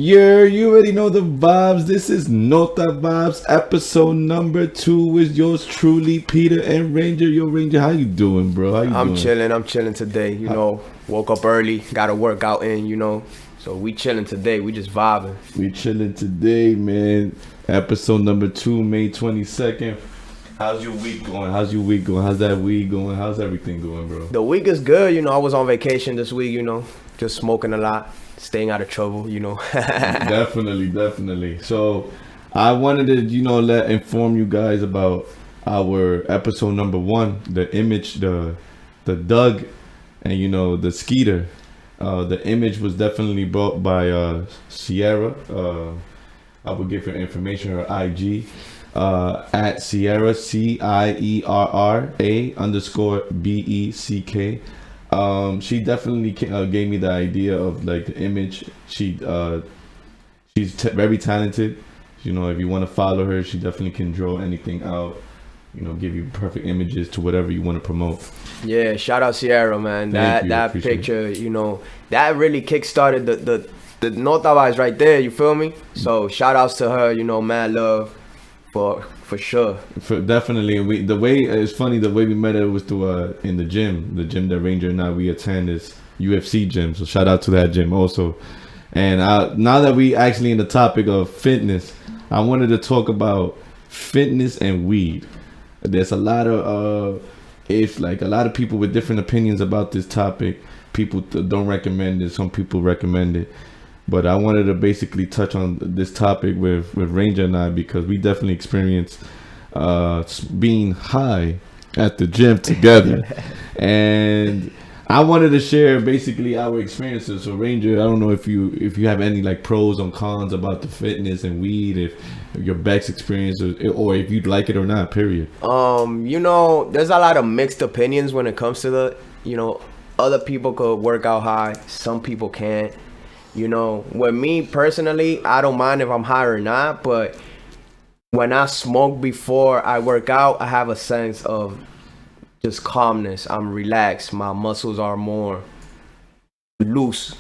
You already know the vibes. This is Nota Vibez, episode number 2 with yours truly, Peter and Ranger. Yo, Ranger, how you doing, bro? How you doing? I'm chilling today. Woke up early, got a workout in. So we chilling today. We just vibing. We chilling today, man. Episode number 2, May 22nd. How's your week going? How's that week going? How's everything going, bro? The week is good. I was on vacation this week. Just smoking a lot, staying out of trouble. Definitely. So I wanted to, inform you guys about our episode number 1, the image, the Doug, and the Skeeter. The image was definitely brought by Sierra. I will give her information, her IG, at Sierra, CIERRA_BECK. She definitely gave me the idea of like the image. She's very talented. If you want to follow her, she definitely can draw anything out. Give you perfect images to whatever you want to promote. Yeah, shout out Sierra, man. That picture, that really kickstarted the Nota Vibez right there. You feel me? So shout outs to her. Mad love for sure. Definitely. The way it's funny, the way we met her was through in the gym that Ranger and I we attend is UFC gym. So shout out to that gym also. And now that we actually in the topic of fitness, I wanted to talk about fitness and weed. There's a lot of a lot of people with different opinions about this topic. People don't recommend it. Some people recommend it. But I wanted to basically touch on this topic with Ranger and I because we definitely experienced being high at the gym together. And I wanted to share basically our experiences. So Ranger, I don't know if you have any like pros and cons about the fitness and weed, if your best experience or if you'd like it or not, period. There's a lot of mixed opinions when it comes to other people could work out high, some people can't. With me personally, I don't mind if I'm high or not, but when I smoke before I work out, I have a sense of just calmness. I'm relaxed. My muscles are more loose,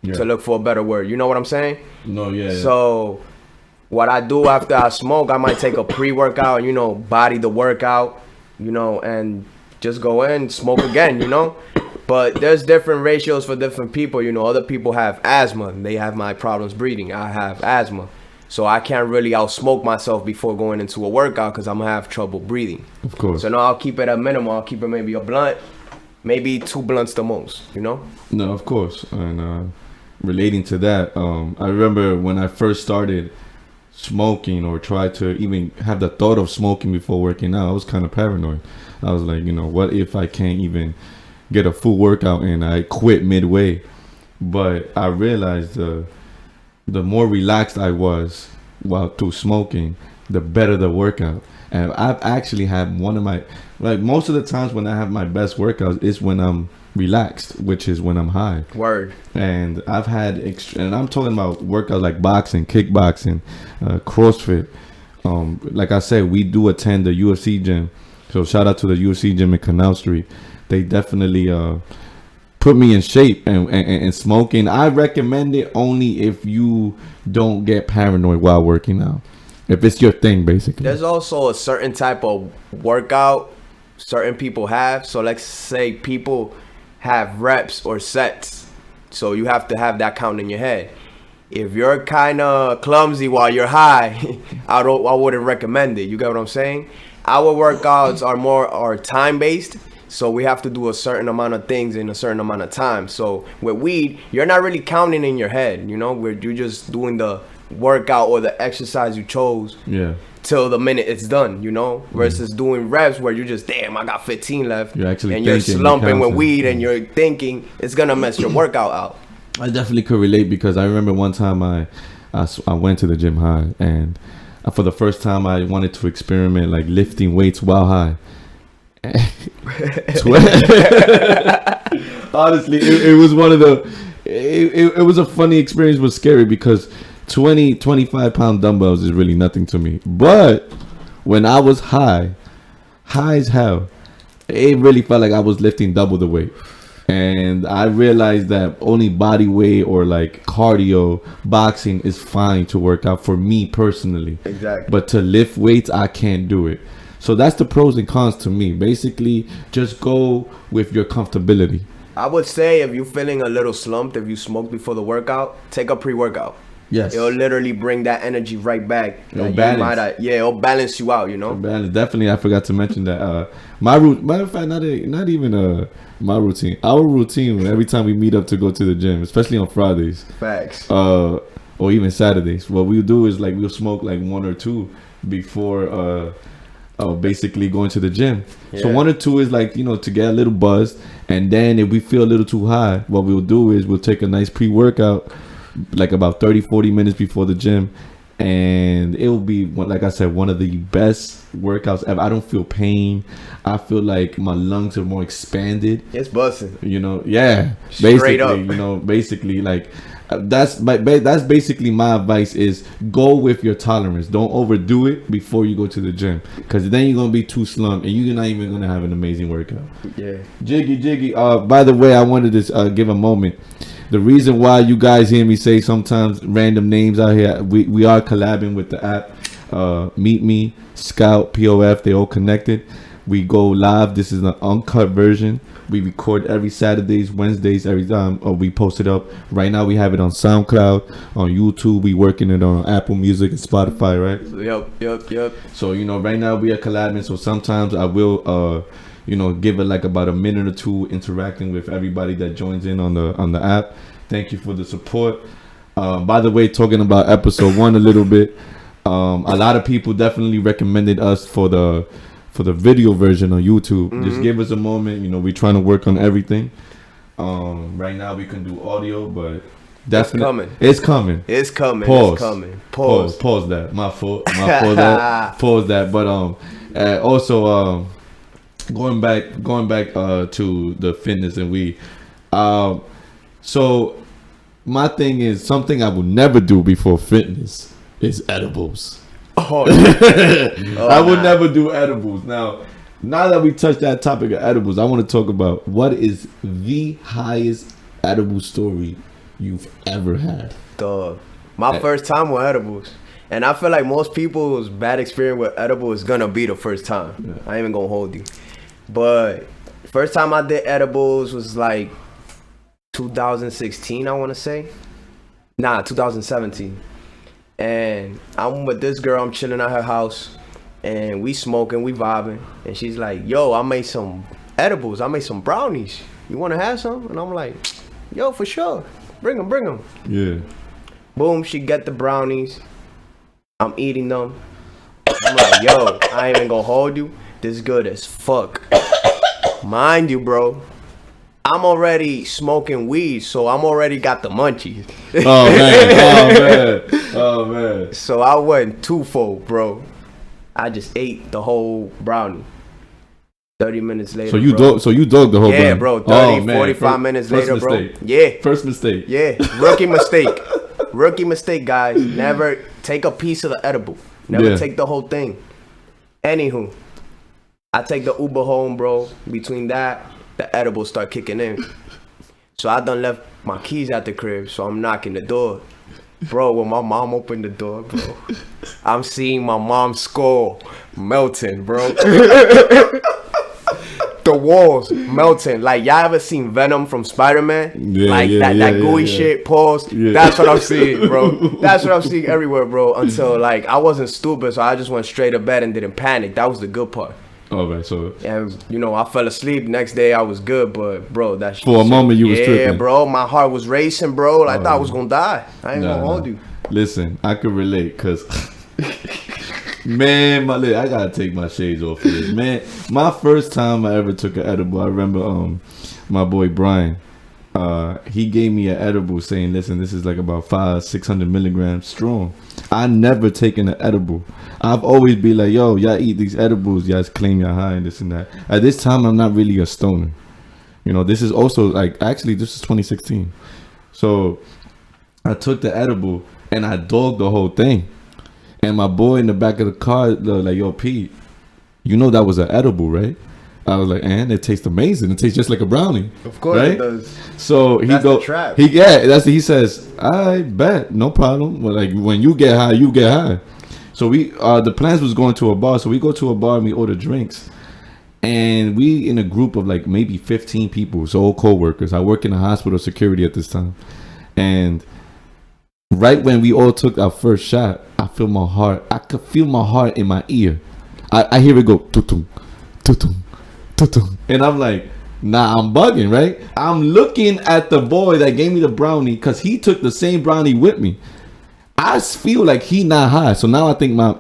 to look for a better word. You know what I'm saying? No, yeah. So what I do after I smoke, I might take a pre-workout, body the workout, and just go in, smoke again, But there's different ratios for different people. Other people have asthma. They have my problems breathing. I have asthma. So I can't really out-smoke myself before going into a workout because I'm going to have trouble breathing. Of course. So now I'll keep it at minimum. I'll keep it maybe a blunt, maybe 2 blunts the most, No, of course. And relating to that, I remember when I first started smoking or tried to even have the thought of smoking before working out, I was kind of paranoid. I was like, what if I can't even get a full workout and I quit midway? But I realized the more relaxed I was while through smoking, the better the workout. And I've actually had one of my, most of the times when I have my best workouts is when I'm relaxed, which is when I'm high. Word. And I've had and I'm talking about workouts like boxing, kickboxing, CrossFit. Like I said, we do attend the UFC gym. So shout out to the UFC gym in Canal Street. They definitely put me in shape and smoking. I recommend it only if you don't get paranoid while working out. If it's your thing, basically. There's also a certain type of workout certain people have. So let's say people have reps or sets. So you have to have that count in your head. If you're kind of clumsy while you're high, I wouldn't recommend it. You get what I'm saying? Our workouts are time-based. So we have to do a certain amount of things in a certain amount of time. So with weed, you're not really counting in your head, where you're just doing the workout or the exercise you chose till the minute it's done, versus doing reps where you're just, damn, I got 15 left. You're slumping with weed and you're thinking it's going to mess your workout out. I definitely could relate because I remember one time I went to the gym high, and for the first time I wanted to experiment like lifting weights while high. Honestly, it was one of it was a funny experience, but scary because 25 pound dumbbells is really nothing to me. But when I was high as hell, it really felt like I was lifting double the weight. And I realized that only body weight or like cardio, boxing is fine to work out for me personally. Exactly. But to lift weights, I can't do it. So that's the pros and cons to me. Basically, just go with your comfortability. I would say if you're feeling a little slumped, if you smoke before the workout, take a pre-workout. Yes. It'll literally bring that energy right back. It'll balance. It'll balance you out, you know? Balance. Definitely, I forgot to mention that. Matter of fact, not even my routine. Our routine, every time we meet up to go to the gym, especially on Fridays. Facts. Or even Saturdays. What we'll do is like we'll smoke like 1 or 2 before basically going to the gym. Yeah. So 1 or 2 is like, to get a little buzzed. And then if we feel a little too high, what we'll do is we'll take a nice pre-workout like about 30-40 minutes before the gym, and it will be, like I said, one of the best workouts ever. I don't feel pain. I feel like my lungs are more expanded. It's busting. Yeah. Straight basically, up. Basically, like that's basically my advice is go with your tolerance. Don't overdo it before you go to the gym, because then you're gonna be too slumped and you're not even gonna have an amazing workout. Yeah. Jiggy. By the way, I wanted to give a moment. The reason why you guys hear me say sometimes random names out here, we are collabing with the app. Meet Me, Scout, POF, they all connected. We go live. This is an uncut version. We record every Saturdays, Wednesdays, every time we post it up. Right now we have it on SoundCloud, on YouTube. We working it on Apple Music and Spotify, right? Yep. So, right now we are collabing. So sometimes I will give it like about a minute or 2 interacting with everybody that joins in on the app. Thank you for the support. By the way, talking about episode 1 a little bit, a lot of people definitely recommended us for the video version on YouTube. Mm-hmm. Just give us a moment. We're trying to work on everything. Right now we can do audio, but definitely it's coming. Pause that. My fault. Pause that. But also going back to the fitness and weed. So my thing is, something I will never do before fitness is edibles. I would never do edibles. Now that we touched that topic of edibles, I want to talk about what is the highest edible story you've ever had. Dog, my first time with edibles. And I feel like most people's bad experience with edibles is gonna be the first time. Yeah. I ain't even gonna hold you. But first time I did edibles was like 2016, I want to say. 2017. And I'm with this girl, I'm chilling at her house, and we smoking, we vibing. And she's like, yo, I made some edibles, I made some brownies. You want to have some? And I'm like, yo, for sure. Bring them. Yeah. Boom, she get the brownies. I'm eating them. I'm like, yo, I ain't even gonna hold you. This good as fuck. Mind you, bro, I'm already smoking weed, so I'm already got the munchies. Oh man. So I went twofold, bro. I just ate the whole brownie. 30 minutes later, so you dog the whole brownie? Yeah, bro. 45 minutes later, bro. Yeah. First mistake. Yeah. Rookie mistake, guys. Never take a piece of the edible. Never take the whole thing. Anywho, I take the Uber home, bro. Between that, the edibles start kicking in. So I done left my keys at the crib, so I'm knocking the door. Bro, when my mom opened the door, bro, I'm seeing my mom's skull melting, bro. The walls melting. Like, y'all ever seen Venom from Spider-Man? That gooey shit, pause. Yeah. That's what I'm seeing, bro. That's what I'm seeing everywhere, bro. Until, like, I wasn't stupid, so I just went straight to bed and didn't panic. That was the good part. Oh, right, so... And, I fell asleep. Next day, I was good, but, bro, that shit... For a moment, you was tripping. Yeah, bro. My heart was racing, bro. I thought I was gonna die. I ain't gonna hold you. Listen, I could relate, because... Man, I gotta take my shades off for this. Man, my first time I ever took an edible, I remember my boy Brian. He gave me an edible saying, listen, this is like about 500-600 milligrams strong. I never taken an edible. I've always been like, yo, y'all eat these edibles, y'all claim you're high and this and that. At this time, I'm not really a stoner. This is also like, actually, this is 2016. So I took the edible and I dogged the whole thing. And my boy in the back of the car, like, yo, Pete, that was an edible, right? I was like, and it tastes amazing. It tastes just like a brownie. Of course right? it does. So he That's go, the trap. he says, I bet, no problem. Well, like when you get high, you get high. So we, the plans was going to a bar. So we go to a bar and we order drinks. And we in a group of like maybe 15 people. So all co-workers. I work in a hospital security at this time. And right when we all took our first shot, I feel my heart. I could feel my heart in my ear. I hear it go, tutum, tutum, tutum. And I'm like, nah, I'm bugging, right? I'm looking at the boy that gave me the brownie because he took the same brownie with me. I feel like he not high. So now I think my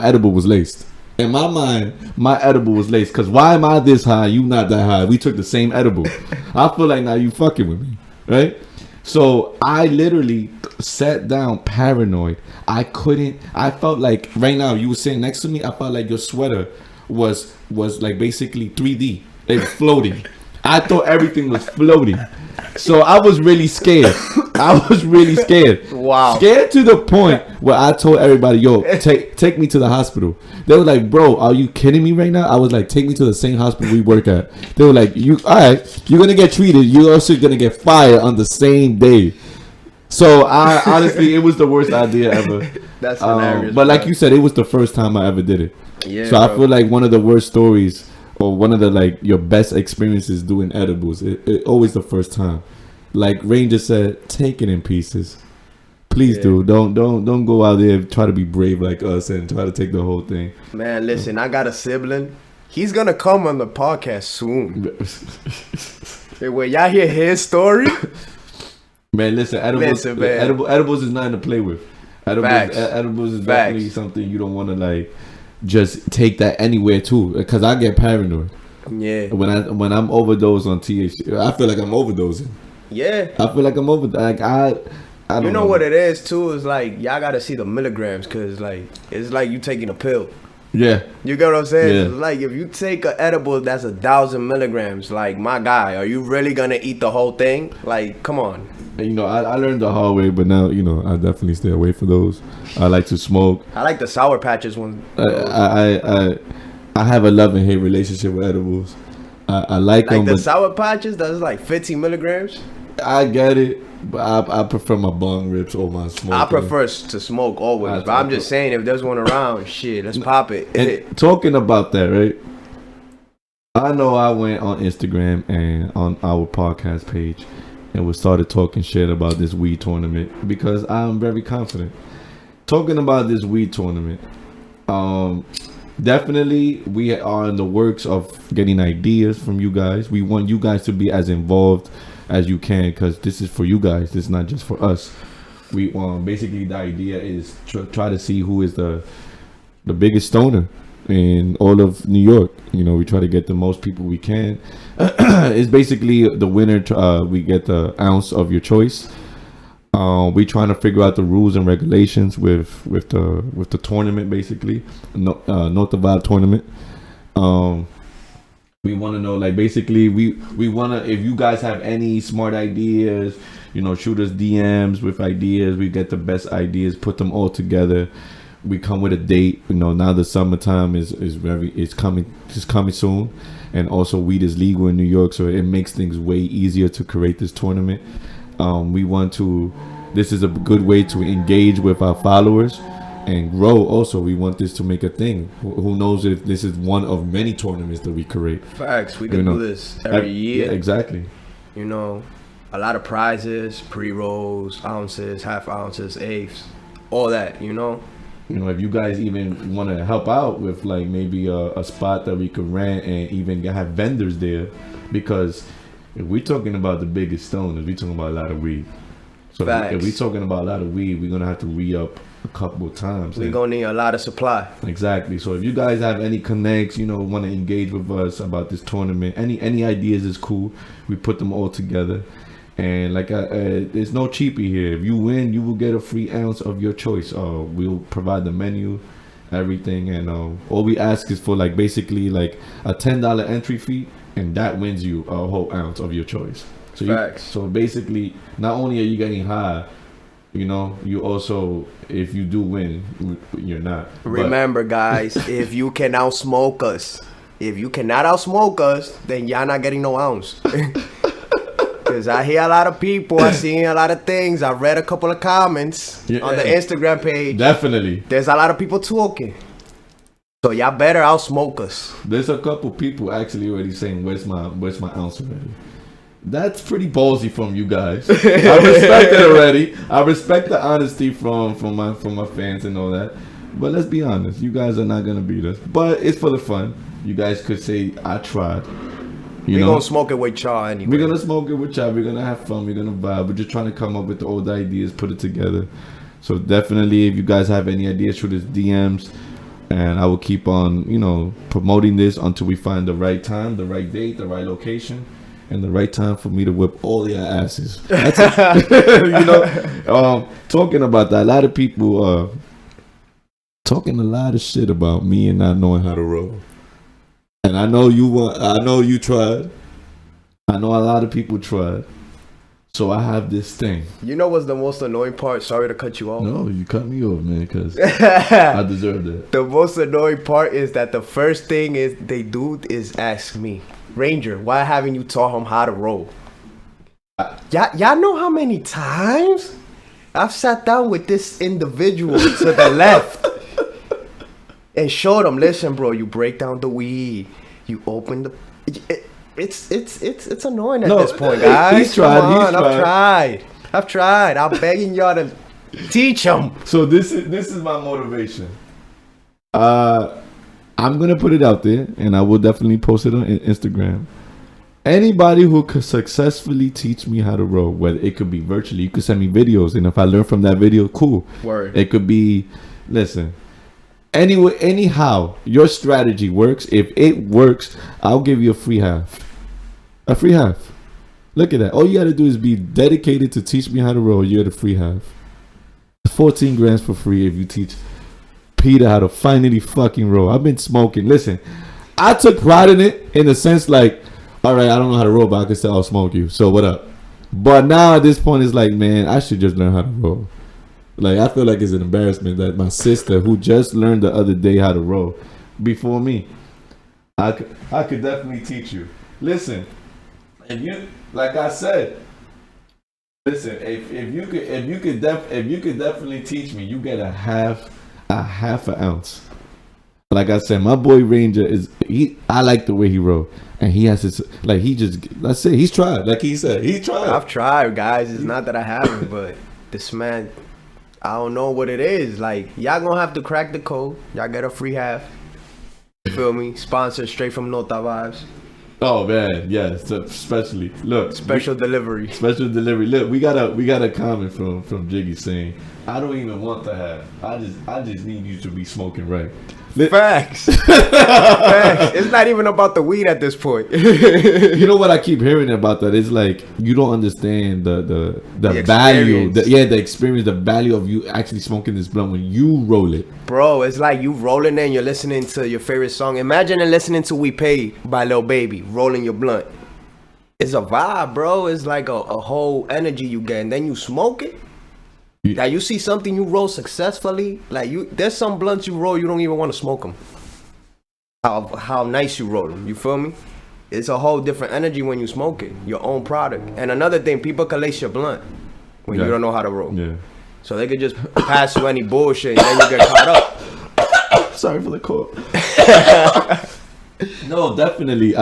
edible was laced. In my mind, my edible was laced. Because why am I this high? You not that high. We took the same edible. I feel like now you fucking with me, right? So I literally sat down paranoid. I felt like right now you were sitting next to me. I felt like your sweater was like basically 3D. It was floating. I thought everything was floating. So I was really scared. Wow. Scared to the point where I told everybody, yo, take me to the hospital. They were like, bro, are you kidding me right now? I was like, take me to the same hospital we work at. They were like, all right, you're going to get treated. You're also going to get fired on the same day. So I honestly, it was the worst idea ever. That's hilarious. But like you said, it was the first time I ever did it. Yeah, so I feel like one of the worst stories or one of the like your best experiences doing edibles, it always the first time. Like Ranger said, take it in pieces. Please do. Don't go out there and try to be brave like us and try to take the whole thing. Man, listen, I got a sibling. He's gonna come on the podcast soon. When y'all hear his story, man, listen, edibles is nothing to play with. Edibles is definitely something you don't want to like just take that anywhere too, because I get paranoid. Yeah. When I'm overdosed on THC, I feel like I'm overdosing. Yeah. I feel like I'm over. Like I don't know what it is too. Is like y'all gotta see the milligrams, cause like it's like you taking a pill. Yeah. You get what I'm saying? Yeah. It's like if you take an edible that's 1,000 milligrams, like my guy, are you really gonna eat the whole thing? Like, come on. You know, I learned the hard way, but now, you know, I definitely stay away from those. I like to smoke. I like the Sour Patches one. I have a love and hate relationship with edibles. I like them. Like the Sour Patches, that's like 15 milligrams. I get it, but I prefer my bong rips or my smoke. I prefer to smoke always, but I'm just saying if there's one around, shit, let's pop it. And talking about that, right? I know I went on Instagram and on our podcast page and we started talking shit about this weed tournament because I'm very confident. Talking about this weed tournament, definitely we are in the works of getting ideas from you guys. We want you guys to be as involved as you can because this is for you guys. This is not just for us. We basically the idea is try to see who is the biggest stoner in all of New York. You know, we try to get the most people we can. It's basically the winner. We get the ounce of your choice. We trying to figure out the rules and regulations with the tournament, basically. Nota Vibez tournament. We want to know, like, basically, we want to, if you guys have any smart ideas, you know, shoot us DMs with ideas. We get the best ideas, put them all together. We come with a date. You know, now the summertime is coming soon, and also weed is legal in New York, so it makes things way easier to create this tournament. This is a good way to engage with our followers and grow. Also, we want this to make a thing. Who knows if this is one of many tournaments that we create. Facts. We can do this every year. Yeah, exactly. You know, a lot of prizes, pre-rolls, ounces, half ounces, eighths, all that, you know. You know, if you guys even want to help out with like maybe a spot that we could rent and even have vendors there, because if we're talking about the biggest stoners, we're talking about a lot of weed. So if we're talking about a lot of weed, we're gonna have to re-up a couple of times. We're gonna need a lot of supply. Exactly. So if you guys have any connects, you know, want to engage with us about this tournament, any ideas is cool. We put them all together. And like there's no cheapie here. If you win, you will get a free ounce of your choice. We'll provide the menu, everything, and all we ask is for like basically like a $10 entry fee, and that wins you a whole ounce of your choice. So basically, not only are you getting high, you know, you also, if you do win, you're not. Remember, guys, if you can outsmoke us, If you cannot outsmoke us, then y'all not getting no ounce. Because I hear a lot of people, I seen a lot of things, I read a couple of comments on the Instagram page. Definitely. There's a lot of people talking. So y'all better outsmoke us. There's a couple people actually already saying, where's my ounce already? That's pretty ballsy from you guys. I respect it already. I respect the honesty from my fans and all that. But let's be honest, you guys are not gonna beat us. But it's for the fun. You guys could say I tried. We're gonna smoke it with y'all anyway. We're gonna smoke it with y'all. We're gonna have fun. We're gonna vibe. We're just trying to come up with the old ideas, put it together. So definitely, if you guys have any ideas, shoot us DMs, and I will keep on, promoting this until we find the right time, the right date, the right location, and the right time for me to whip all your asses. That's it. Talking about that, a lot of people talking a lot of shit about me and not knowing how to roll. And I know you tried. I know a lot of people tried. So I have this thing. You know what's the most annoying part? Sorry to cut you off. No, you cut me off, man, because I deserved it. The most annoying part is that the first thing they do is ask me, Ranger, why haven't you taught him how to roll? Y'all know how many times I've sat down with this individual to the left and showed him, listen, bro, you break down the weed, you open the... It's annoying at this point, guys. He's tried. I've tried. I'm begging y'all to teach him. So this is my motivation. I'm gonna put it out there, and I will definitely post it on Instagram. Anybody who could successfully teach me how to roll, whether it could be virtually, you could send me videos, and if I learn from that video, cool. Word. It could be, listen. Anyway, anyhow, your strategy works. If it works, I'll give you a free half. A free half. Look at that. All you got to do is be dedicated to teach me how to roll. You get a free half. 14 grams for free if you teach Peter how to finally fucking roll. I've been smoking. Listen, I took pride in it in the sense like, all right, I don't know how to roll, but I can still smoke you. So what up? But now at this point, it's like, man, I should just learn how to roll. Like, I feel like it's an embarrassment that my sister, who just learned the other day how to roll before me, I could definitely teach you. Listen, if you, like I said, listen, if you could definitely teach me, you get a half an ounce. Like I said, my boy Ranger I like the way he roll, and he has his, like, let's say he's tried. Like he said, he tried. I've tried, guys. It's not that I haven't, but this man, I don't know what it is. Like, y'all gonna have to crack the code. Y'all get a free half. You feel me? Sponsored straight from Nota Vibez. Oh man, yes, especially special delivery. Special delivery. Look, we got a comment from Jiggy saying, I don't even want the half. I just need you to be smoking right. Facts. Facts. It's not even about the weed at this point. You know what I keep hearing about that? It's like you don't understand the value, the experience, the value of you actually smoking this blunt when you roll it. Bro, it's like you rolling and you're listening to your favorite song. Imagine listening to We Paid by Lil Baby, rolling your blunt. It's a vibe, bro. It's like a whole energy you get, and then you smoke it. Now you see something you roll successfully, like there's some blunts you roll you don't even want to smoke them. How nice you roll them, you feel me? It's a whole different energy when you smoke it, your own product. And another thing, people can lace your blunt when you don't know how to roll. Yeah. So they could just pass you any bullshit and then you get caught up. Sorry for the call. No, definitely.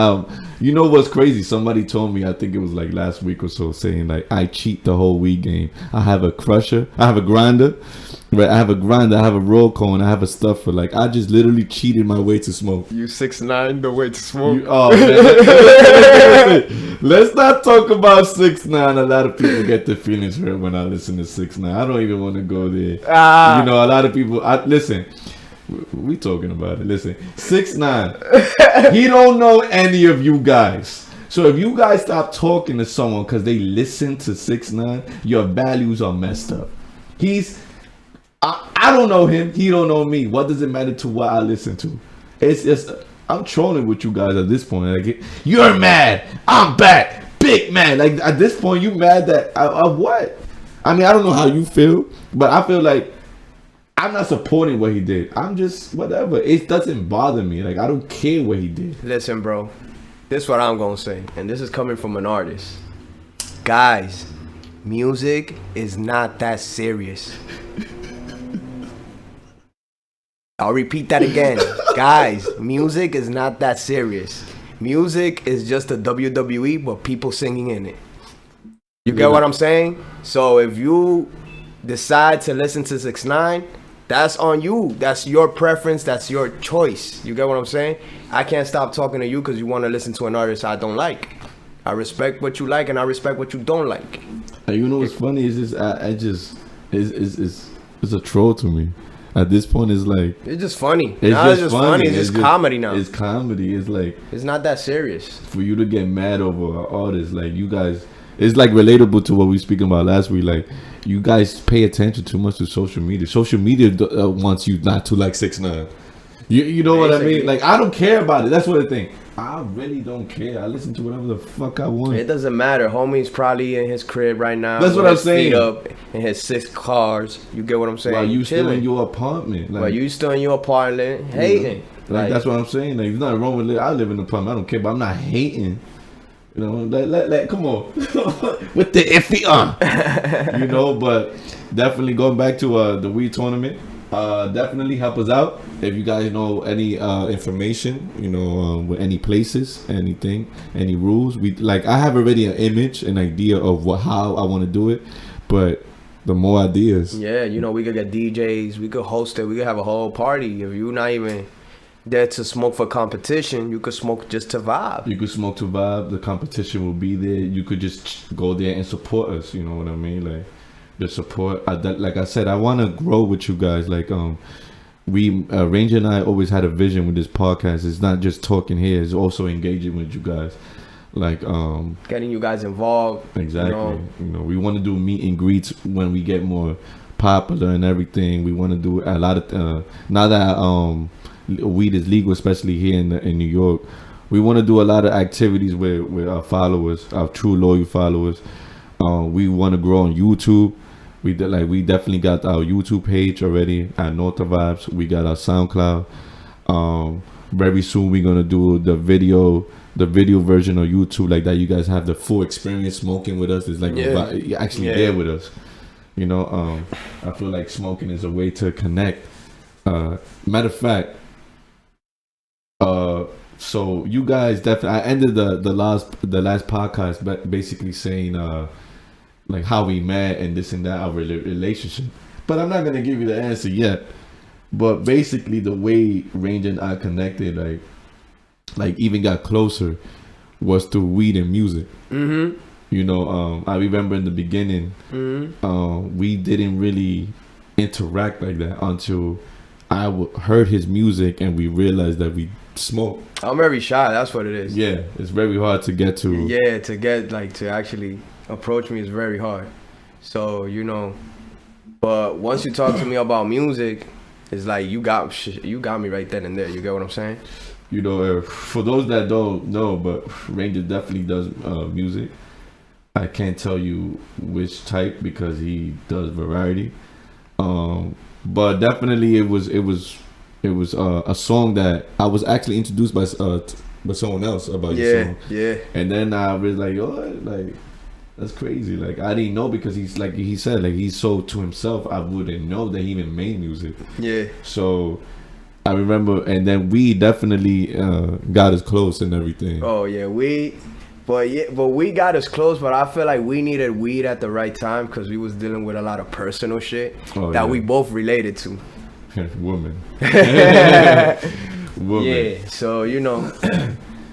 You know what's crazy? Somebody told me, I think it was like last week or so, saying like I cheat the whole weed game. I have a crusher, I have a grinder, right? I have a roll cone, I have a stuffer. Like I just literally cheated my way to smoke. You 6'9" the way to smoke. Man. Let's not talk about 6'9". A lot of people get their feelings hurt when I listen to 6'9". I don't even want to go there. You know, a lot of people. Listen. We talking about it. Listen, 6'9". He don't know any of you guys. So if you guys stop talking to someone because they listen to 6'9", your values are messed up. I don't know him. He don't know me. What does it matter to what I listen to? It's just I'm trolling with you guys at this point. Like you're mad. I'm back. Big man. Like at this point, you mad that what? I mean, I don't know how you feel, but I feel like I'm not supporting what he did. I'm just whatever. It doesn't bother me. Like I don't care what he did. Listen, bro. This is what I'm gonna say, and this is coming from an artist. Guys, music is not that serious. I'll repeat that again. Guys, music is not that serious. Music is just a WWE, but people singing in it. You get what I'm saying? So if you decide to listen to 6ix9ine, that's on you. That's your preference. That's your choice. You get what I'm saying? I can't stop talking to you because you want to listen to an artist I don't like. I respect what you like and I respect what you don't like. And you know what's funny is just it's a troll to me. At this point, it's like it's just funny. It's just funny. It's just comedy now. It's comedy. It's like it's not that serious. For you to get mad over an artist, like you guys, it's like relatable to what we were speaking about last week. Like you guys pay attention too much to social media. Social media wants you not to like 6ix9ine. You know what I mean? Like I don't care about it. That's what I think. I really don't care. I listen to whatever the fuck I want. It doesn't matter. Homie's probably in his crib right now. That's what I'm saying. Feet up in his 6 cars. You get what I'm saying? While you still in your apartment. While you still in your apartment, hating. Like that's what I'm saying. Like, there's nothing wrong with it. I live in an apartment. I don't care, but I'm not hating. You know, let come on with the iffy on. You know, but definitely going back to the weed tournament. Definitely help us out if you guys know any information, you know, with any places, anything, any rules. We like I have already an image, an idea of how I want to do it, but the more ideas. Yeah, you know, we could get DJs, we could host it, we could have a whole party. If you're not even there to smoke for competition, you could smoke just to vibe. You could smoke to vibe. The competition will be there. You could just go there and support us. You know what I mean? Like. The support like I said, I want to grow with you guys. Like we Ranger and I always had a vision with this podcast. It's not just talking here, it's also engaging with you guys, like getting you guys involved. Exactly. You know we want to do meet and greets when we get more popular and everything. We want to do a lot of now that weed is legal, especially here in New York. We want to do a lot of activities with our followers, our true loyal followers. We want to grow on YouTube. We definitely got our YouTube page already at Nota Vibez. We got our SoundCloud. Very soon we're gonna do the video version of YouTube like that. You guys have the full experience smoking with us. It's like you're actually there with us. You know, I feel like smoking is a way to connect. Matter of fact, so you guys definitely. I ended the last podcast basically saying like how we met and this and that, our relationship. But I'm not gonna give you the answer yet. But basically, the way Ranger and I connected, like even got closer, was through weed and music. Mm-hmm. You know, I remember in the beginning, we didn't really interact like that until I heard his music and we realized that we smoke. I'm very shy. That's what it is. Yeah, it's very hard to get to. Yeah, to actually approach me is very hard. So you know, but once you talk to me about music, it's like you got me right then and there. You get what I'm saying? You know, for those that don't know, but Ranger definitely does music. I can't tell you which type because he does variety. But definitely it was a song that I was actually introduced by someone else about your song. Yeah. And then I was like, oh, like that's crazy. Like I didn't know because he's like he said, like he's so to himself. I wouldn't know that he even made music. Yeah. So I remember, and then we definitely got us close and everything. Oh yeah, but we got us close. But I feel like we needed weed at the right time because we was dealing with a lot of personal shit that we both related to. Woman. Yeah, so you know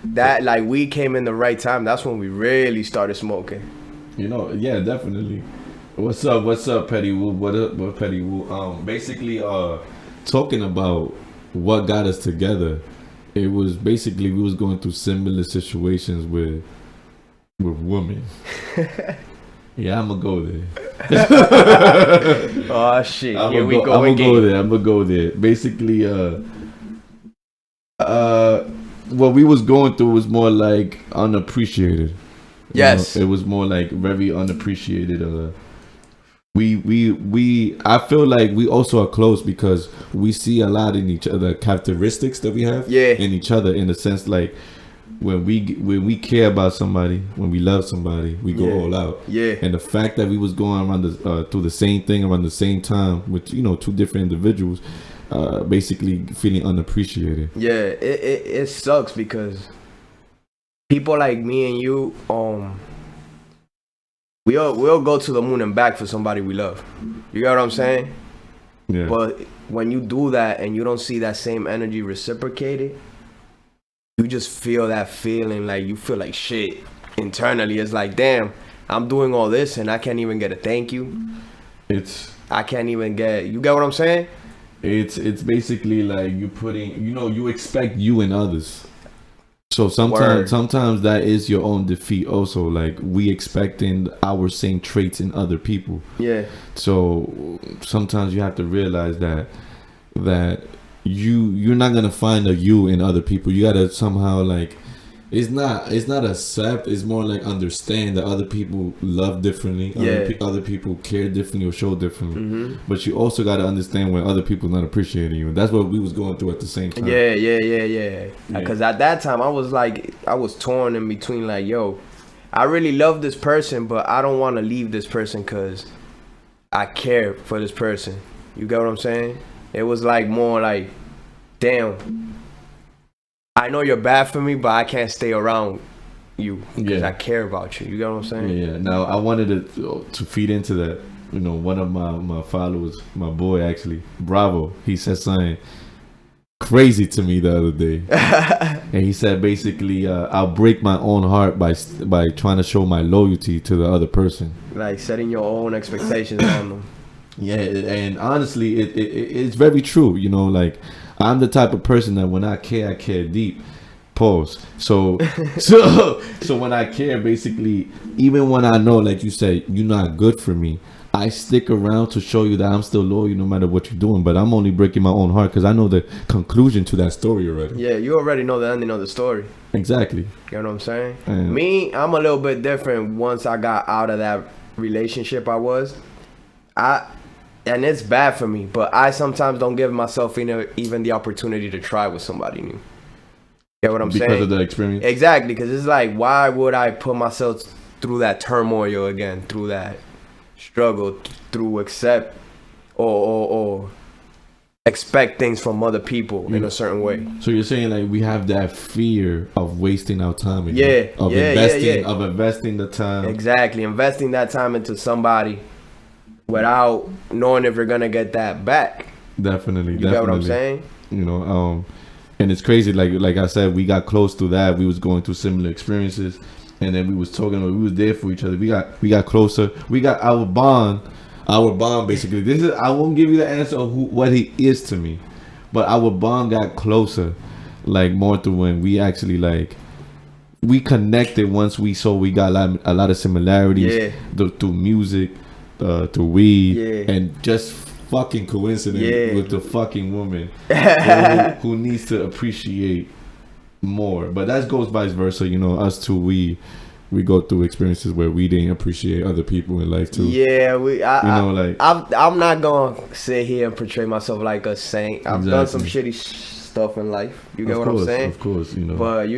that like we came in the right time. That's when we really started smoking. You know, yeah, definitely. What's up, Petty Woo? What up, Petty Woo? Basically, talking about what got us together. It was basically we was going through similar situations with women. Yeah, I'm gonna go there. Oh shit! I'm gonna go there. Basically, what we was going through was more like unappreciated. Yes, it was more like very unappreciated I feel like we also are close because we see a lot in each other, characteristics that we have Yeah. in each other, in the sense like when we care about somebody, when we love somebody, we go Yeah. all out. Yeah. And the fact that we was going around through the same thing around the same time with two different individuals, basically feeling unappreciated. Yeah, it sucks because people like me and you, we'll go to the moon and back for somebody we love. You get what I'm saying? Yeah. But when you do that and you don't see that same energy reciprocated, you just feel that feeling, like you feel like shit internally. It's like, damn, I'm doing all this and I can't even get a thank you. I can't even get, you get what I'm saying? It's basically like you putting, you expect you and others. So Word. sometimes that is your own defeat also. Like we expecting our same traits in other people. Yeah. So sometimes you have to realize that you're not gonna find a you in other people. You gotta somehow like it's not accept. It's more like understand that other people love differently. Yeah. Other people care differently or show differently. Mm-hmm. But you also gotta understand when other people not appreciating you. And that's what we was going through at the same time. Yeah. Because at that time I was torn in between, like, yo, I really love this person, but I don't want to leave this person because I care for this person. You get what I'm saying? It was like more like, damn, I know you're bad for me, but I can't stay around you because I care about you. You get what I'm saying? Yeah. Now I wanted to feed into that. One of my followers, my boy actually, Bravo, he said something crazy to me the other day. And he said basically, I'll break my own heart by trying to show my loyalty to the other person. Like setting your own expectations on them. Yeah, and honestly, it's very true. Like I'm the type of person that when I care deep. Pause. So when I care, basically, even when I know, like you said, you're not good for me, I stick around to show you that I'm still loyal no matter what you're doing. But I'm only breaking my own heart because I know the conclusion to that story already. Yeah, you already know the ending of the story. Exactly. You know what I'm saying? And Me, I'm a little bit different. Once I got out of that relationship and it's bad for me, but I sometimes don't give myself even the opportunity to try with somebody new. Get what I'm saying? Because of the experience? Exactly, because it's like, why would I put myself through that turmoil again, through that struggle, through accept or expect things from other people in a certain way? So you're saying like we have that fear of wasting our time again? Yeah, Of investing the time. Exactly, investing that time into somebody without knowing if you're gonna get that back. Definitely. You get what I'm saying? And it's crazy. Like I said, we got close to that. We was going through similar experiences, and then we was talking. We was there for each other. We got closer. We got our bond. Our bond basically. I won't give you the answer of what he is to me, but our bond got closer, like more to when we actually like we connected once we saw we got a lot of similarities through music, to weed, and just fucking coincidence with the fucking woman who needs to appreciate more. But that goes vice versa. Us two, we go through experiences where we didn't appreciate other people in life too. Yeah, I'm not gonna sit here and portray myself like a saint. I've done some shitty stuff in life. You get what I'm saying? Of course, But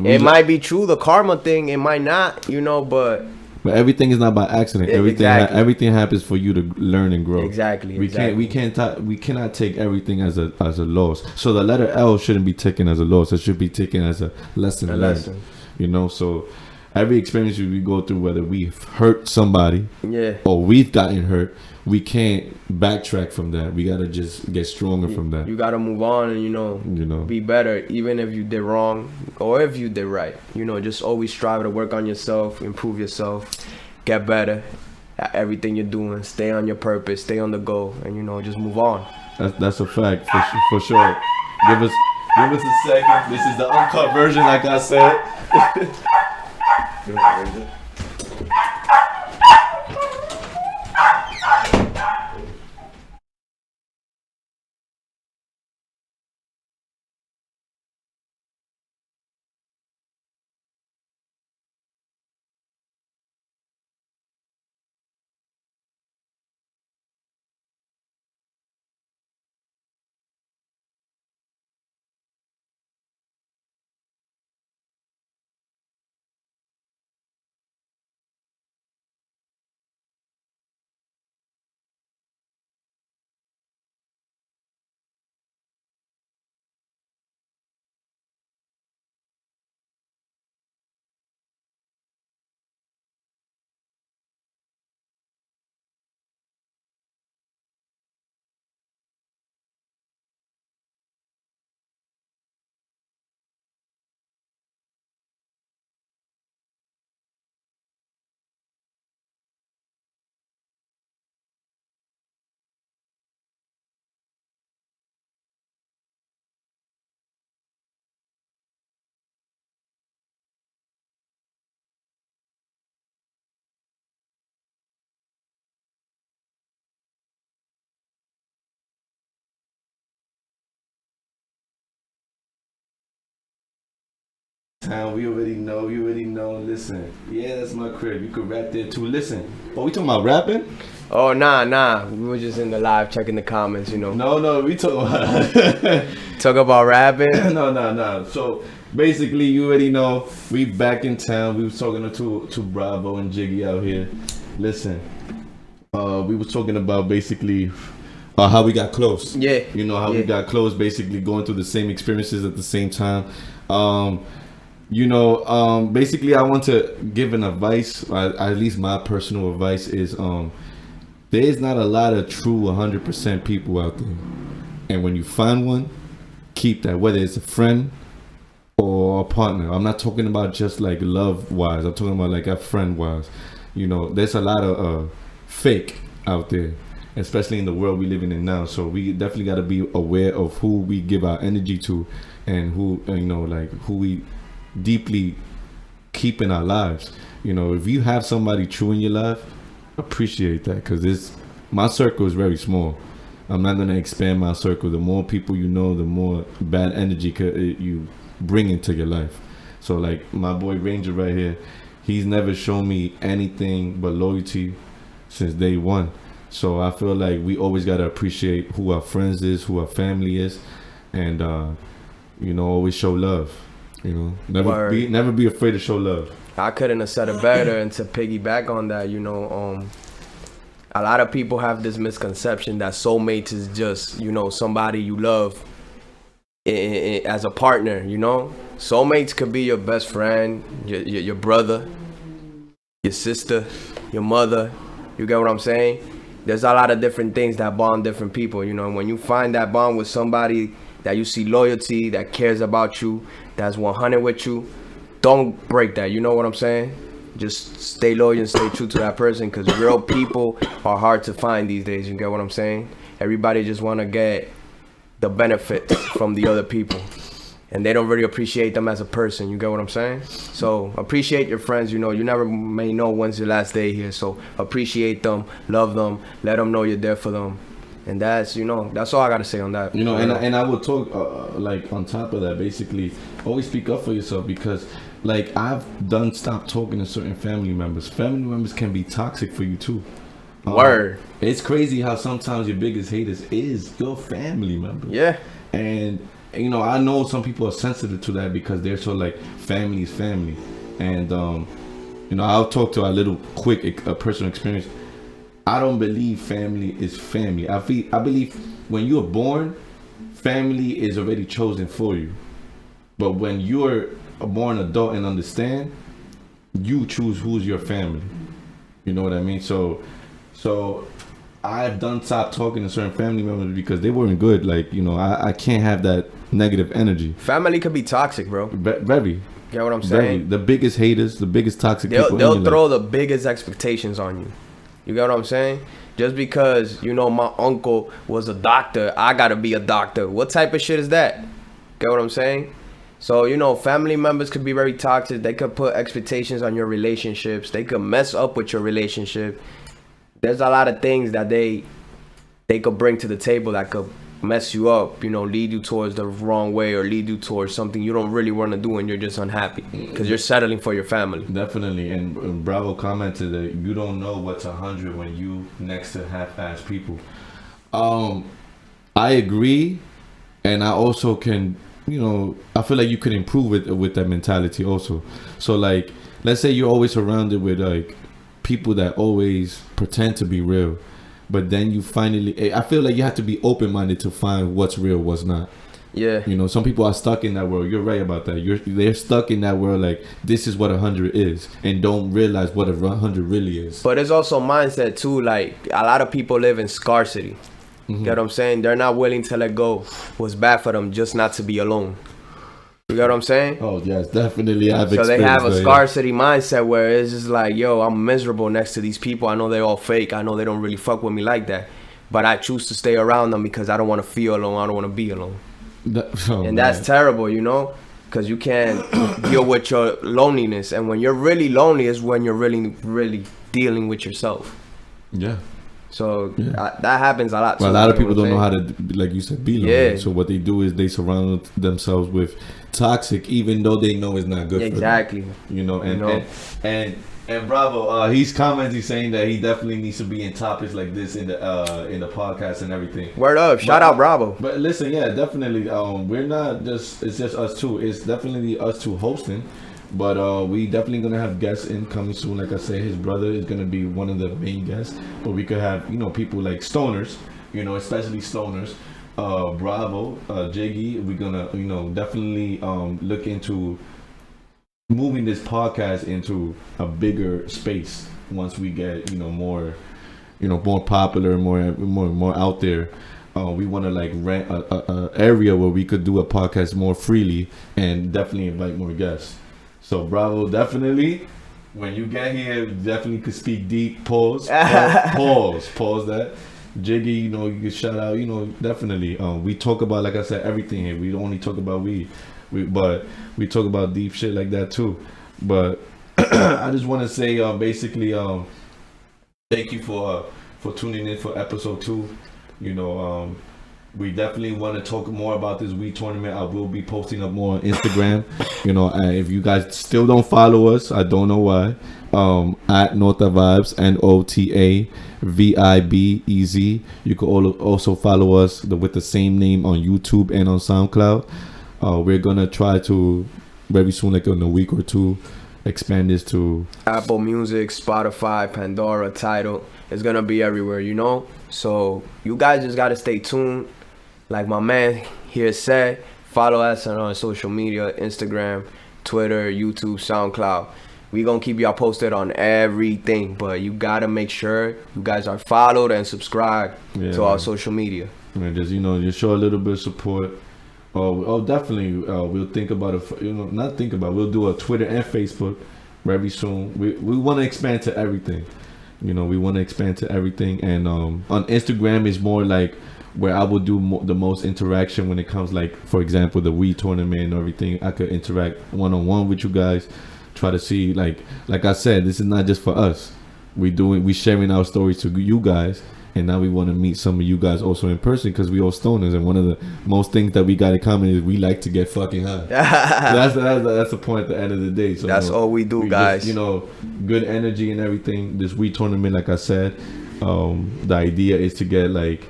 it might be true, the karma thing. It might not, but everything is not by accident. Everything happens for you to learn and grow. Exactly. We cannot take everything as a loss. So the letter L shouldn't be taken as a loss. It should be taken as a lesson learned. So every experience we go through, whether we've hurt somebody, or we've gotten hurt, we can't backtrack from that. We gotta just get stronger from that. You gotta move on and be better, even if you did wrong or if you did right. Just always strive to work on yourself, improve yourself, get better at everything you're doing. Stay on your purpose, stay on the goal, and just move on. That's a fact for sure. Give us a second. This is the uncut version, like I said. Town, we already know. You already know. Listen, yeah, that's my crib. You could rap there too. Listen, oh, we talking about rapping? Oh, nah. We were just in the live checking the comments, you know. No, we talking about Talk about rapping. No. So basically, you already know. We back in town. We was talking to Bravo and Jiggy out here. Listen, we was talking about basically how we got close. Yeah. You know how we got close. Basically, going through the same experiences at the same time. Basically, I want to give an advice. At least my personal advice is, there's not a lot of true 100% people out there, and when you find one, keep that. Whether it's a friend or a partner. I'm not talking about just like love wise. I'm talking about like a friend wise. You know, there's a lot of fake out there, especially in the world we living in now. So we definitely got to be aware of who we give our energy to, and who who we deeply keep in our lives. You know, if you have somebody true in your life, appreciate that, because my circle is very small. I'm not gonna expand my circle. The more people you know, the more bad energy you bring into your life. So like my boy Ranger right here, he's never shown me anything but loyalty since day one. So I feel like we always gotta appreciate who our friends is, who our family is, and always show love. You know, never be afraid to show love. I couldn't have said it better. And to piggyback on that, a lot of people have this misconception that soulmates is just, somebody you love as a partner. Soulmates could be your best friend, your brother, your sister, your mother. You get what I'm saying? There's a lot of different things that bond different people. When you find that bond with somebody that you see loyalty, that cares about you, that's 100 with you, don't break that. You know what I'm saying? Just stay loyal and stay true to that person, because real people are hard to find these days. You get what I'm saying? Everybody just want to get the benefits from the other people, and they don't really appreciate them as a person. You get what I'm saying? So appreciate your friends. You never may know when's your last day here, so appreciate them, love them, let them know you're there for them. And that's all I gotta say on that. And I would talk on top of that, basically always speak up for yourself, because like I've stopped talking to certain family members. Family members can be toxic for you too. Word. It's crazy how sometimes your biggest haters is your family member. Yeah. And I know some people are sensitive to that because they're so like family is family. And I'll talk to a little quick personal experience. I don't believe family is family. I believe when you're born, family is already chosen for you. But when you're a born adult and understand, you choose who's your family. You know what I mean? So I've stopped talking to certain family members because they weren't good. Like, I can't have that negative energy. Family could be toxic, bro. Very. You know what I'm saying? The biggest haters, the biggest toxic people. They'll throw the biggest expectations on you. You get what I'm saying? Just because, my uncle was a doctor, I gotta be a doctor. What type of shit is that? Get what I'm saying? So, family members could be very toxic. They could put expectations on your relationships. They could mess up with your relationship. There's a lot of things that they could bring to the table that could mess you up, lead you towards the wrong way, or lead you towards something you don't really want to do, and you're just unhappy because you're settling for your family. Definitely. And Bravo commented that you don't know what's 100 when you next to half-ass people. I agree, and I also can, I feel like you could improve with that mentality also. So like, let's say you're always surrounded with like people that always pretend to be real, but then you finally, I feel like you have to be open-minded to find what's real, what's not. Yeah. Some people are stuck in that world. You're right about that. They're stuck in that world like, this is what 100 is, and don't realize what 100 really is. But it's also mindset too. Like, a lot of people live in scarcity. You get what I'm saying? They're not willing to let go what's bad for them just not to be alone. You get what I'm saying? Oh, yes, definitely. So they have a scarcity mindset where it's just like, yo, I'm miserable next to these people. I know they're all fake. I know they don't really fuck with me like that. But I choose to stay around them because I don't want to feel alone. I don't want to be alone. That's terrible, because you can't deal with your loneliness. And when you're really lonely is when you're really, really dealing with yourself. Yeah. So that happens a lot. Well, a lot of people don't know how to, like you said, be lonely. Yeah. So what they do is they surround themselves with toxic, even though they know it's not good exactly. for them. You know, and Bravo, he's saying that he definitely needs to be in topics like this in the podcast and everything. Word up, shout out Bravo. But listen, yeah, definitely. We're not just, it's just us two. It's definitely us two hosting. But we definitely gonna have guests in coming soon. Like I said, his brother is gonna be one of the main guests. But we could have, people like stoners, especially stoners. Bravo, Jiggy. We're gonna, definitely look into moving this podcast into a bigger space once we get, more popular, more out there. We want to like rent a area where we could do a podcast more freely and definitely invite more guests. So Bravo, definitely, when you get here, you definitely could speak deep. Pause that. Jiggy, you can shout out, definitely. We talk about, like I said, everything here. We don't only talk about weed, but we talk about deep shit like that too. But I just want to say, basically, thank you for tuning in for episode 2. We definitely want to talk more about this weed tournament. I will be posting up more on Instagram. If you guys still don't follow us, I don't know why. At Nota Vibez, NOTAVIBEZ. You can also follow us with the same name on YouTube and on SoundCloud. We're gonna try to very soon, like in a week or two, expand this to Apple Music, Spotify, Pandora, Tidal. It's gonna be everywhere, So you guys just gotta stay tuned. Like my man here said, follow us on social media, Instagram, Twitter, YouTube, SoundCloud. We gonna keep y'all posted on everything, but you gotta make sure you guys are followed and subscribed to our social media. And just just show a little bit of support. Definitely. We'll think about it. We'll do a Twitter and Facebook very soon. We want to expand to everything. We want to expand to everything. And on Instagram is more like where I will do the most interaction when it comes, like, for example, the weed tournament and everything. I could interact one-on-one with you guys. Try to see, like I said, this is not just for us. We sharing our stories to you guys. And now we want to meet some of you guys also in person because we all stoners. And one of the most things that we got in common is we like to get fucking high. That's the point at the end of the day. So that's all we do, guys. Just, good energy and everything. This weed tournament, like I said, the idea is to get like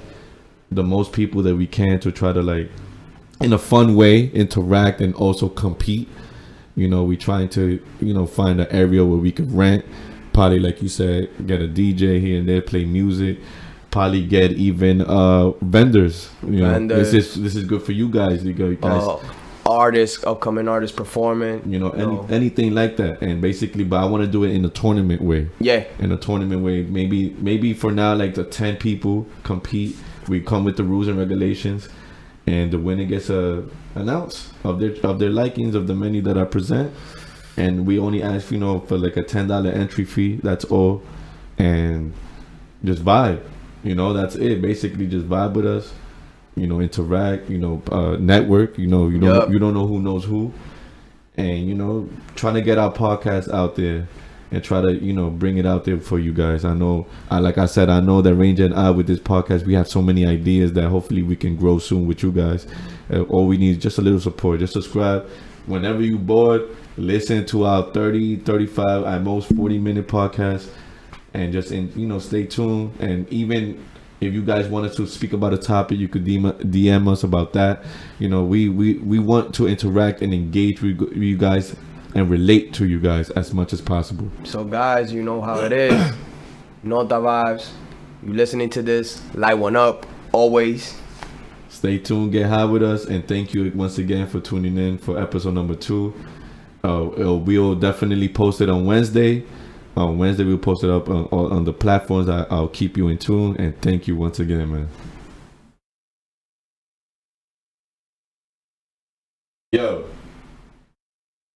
the most people that we can to try to, like, in a fun way, interact and also compete. We trying to, find an area where we could rent. Probably, like you said, get a DJ here and there, play music. Probably get even vendors. Vendors. This is good for you guys. You guys, upcoming artists performing. Anything like that. And basically, but I want to do it in a tournament way. Yeah. In a tournament way. Maybe for now, like the 10 people compete. We come with the rules and regulations, and the winner gets an ounce of their likings of the menu that I present. And we only ask, for like a $10 entry fee. That's all. And just vibe. That's it. Basically, just vibe with us. Interact. Network. You don't know who knows who. And trying to get our podcast out there and try to bring it out there for you guys. Like I said, I know that Ranger and I, with this podcast, we have so many ideas that hopefully we can grow soon with you guys. All we need is just a little support. Just subscribe. Whenever you bored, listen to our 30, 35, at most 40-minute podcast, and just stay tuned. And even if you guys wanted to speak about a topic, you could DM us about that. We want to interact and engage with you guys and relate to you guys as much as possible. So guys, you know how it is. Nota Vibez. You listening to this, light one up always. Stay tuned, get high with us, and thank you once again for tuning in for episode number 2. We'll definitely post it on Wednesday. On Wednesday, we'll post it up on the platforms. I'll keep you in tune, and thank you once again, man. Yo.